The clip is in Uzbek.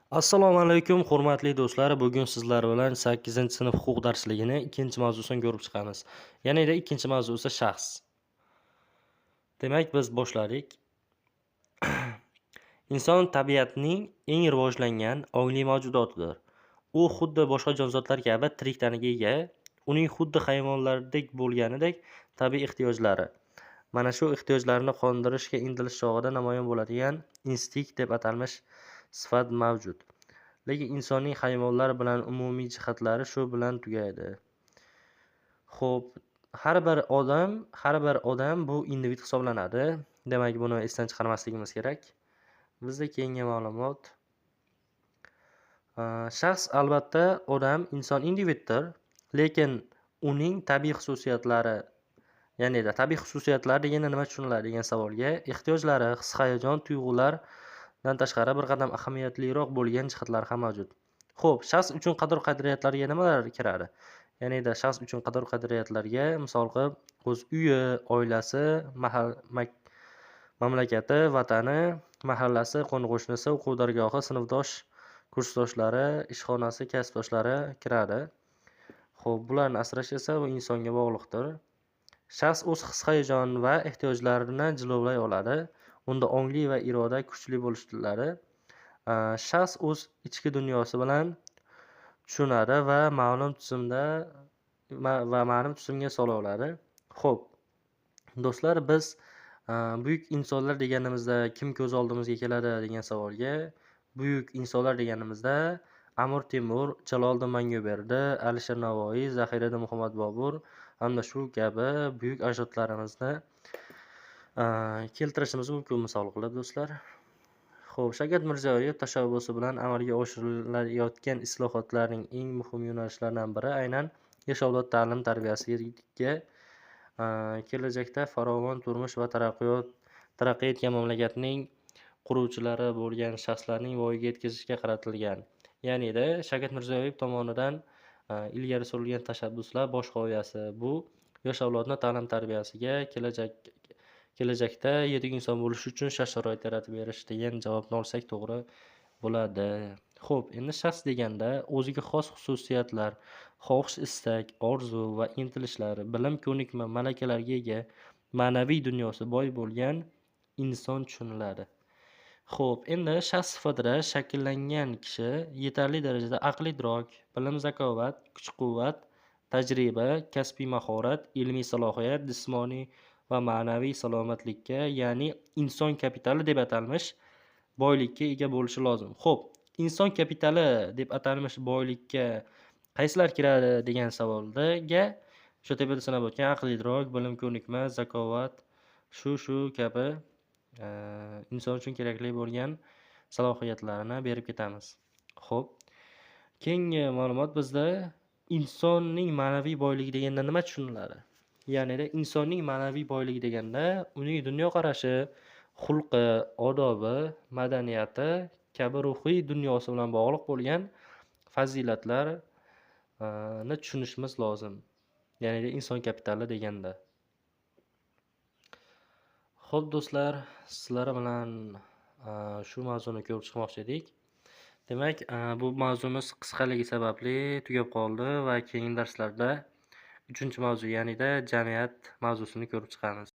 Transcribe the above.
Assalomu alaykum, hurmatli do'stlar. Bugun sizlar bilan 8-sinf huquq darsligini ikkinchi mavzusini ko'rib chiqamiz. Yana ikkinchi mavzusi shaxs. Demak, biz boshladik. Inson tabiatning eng rivojlangan ongli mavjudotidir. U xuddi boshqa jonzotlar kabi tirik tanaga ega. Uning xuddi hayvonlardek bo'lganidek tabiiy ehtiyojlari. Mana shu ehtiyojlarni qondirishga intilish chog'ida namoyon bo'ladigan instinkt deb atalmish sifat mavjud. Lekin insonning hayvonlar bilan umumiy jihatlari shu bilan tugaydi. Xo'p, har bir odam bu individ hisoblanadi. Demak, buni esdan chiqarmasligimiz kerak. Bizda keyingi ma'lumot. Shaxs albatta inson individdir, lekin uning tabiiy xususiyatlari, tabiiy xususiyatlar deganda nima tushuniladi degan savolga ehtiyojlari, his-hayajon, tuyg'ulardan tashqari bir qadam ahamiyatliroq bo'lgan jihatlar ham mavjud. Xo'p, shaxs uchun qadr-qadriyatlarga nimalar kiradi? Shaxs uchun qadr-qadriyatlarga misol qilib o'z uyi, oilasi, mamlakati, vatani, mahallasi, qo'ni-qo'shnisi, o'quv dargohi, sinfdosh, kursdoshlari, ishxonasi, kasbdoshlari kiradi. Xo'p, bularni asrash esa bu insonga bog'liqdir. Shaxs o'z his-hayajon va ehtiyojlarini jilovlay oladi. Unda ongli va iroda kuchli bo'lishlari. Shaxs o'z ichki dunyosi bilan tushunadi va ma'lum tuzumga sola oladi. Xo'p, do'stlar, biz buyuk insonlar deganimizda kim ko'z oldimizga keladi degan savolga, buyuk insonlar deganimizda Amir Temur, Jaloliddin Manguberdi, Alisher Navoiy, Zahiriddin Muhammad Bobur hamda shu kabi buyuk ajdodlarimizni keltirishimiz mumkin misol qilib, do'stlar. Xo'p, Shavkat Mirziyoyev tashabbusi bilan amalga oshirilayotgan islohotlarning eng muhim yo'nalishlaridan biri aynan yosh-avlod ta'lim-tarbiyasiga kelajakda farovon turmush va taraqqiy etgan mamlakatning quruvchilari bo'lgan shaxslarning voyaga yetkazishga qaratilgan. Shavkat Mirziyoyev tomonidan ilgari surilgan tashabbuslar bosh g'oyasi bu yosh avlodni ta'lim-tarbiyasiga kelajakda yetuk inson bo'lish uchun shart-sharoit yaratib berish degan javobni olsak to'g'ri bo'ladi. Xo'p, endi shaxs deganda o'ziga xos xususiyatlar, xohish-istak, orzu va intilishlari, bilim, ko'nikma, malakalarga ega, ma'naviy dunyosi boy bo'lgan inson tushuniladi. Xo'p, endi shaxs sifatida shakllangan kishi yetarli darajada aql-idrok, bilim-zakovat, kuch-quvvat, tajriba, kasbiy mahorat, ilmiy salohiyat, jismoniy va ma'naviy salomatlikka, ya'ni inson kapitali deb atalmish boylikka ega bo'lishi lozim. Xo'p, inson kapitali deb atalmish boylikka qaysilar kiradi degan savolga o'sha tepada sanab o'tgan aql-idrok, bilim, ko'nikma, zakovat, shu kabi inson uchun kerakli bo'lgan salohiyatlarni berib ketamiz. Xo'p, keyingi ma'lumot bizda insonning ma'naviy boyligi deganda nima tushuniladi? Insonning ma'naviy boyligi deganda uning dunyoqarashi, xulqi, odobi, madaniyati kabi ruhiy dunyosi bilan bog'liq bo'lgan fazilatlarni tushunishimiz lozim. Inson kapitali deganda. Xo'p, do'stlar, sizlar bilan shu mavzuni ko'rib chiqmoqchi edik. Demak, bu mavzumiz qisqaligi sababli tugab qoldi va keyingi darslarda 3-mavzu, jamiyat mavzusini ko'rib chiqamiz.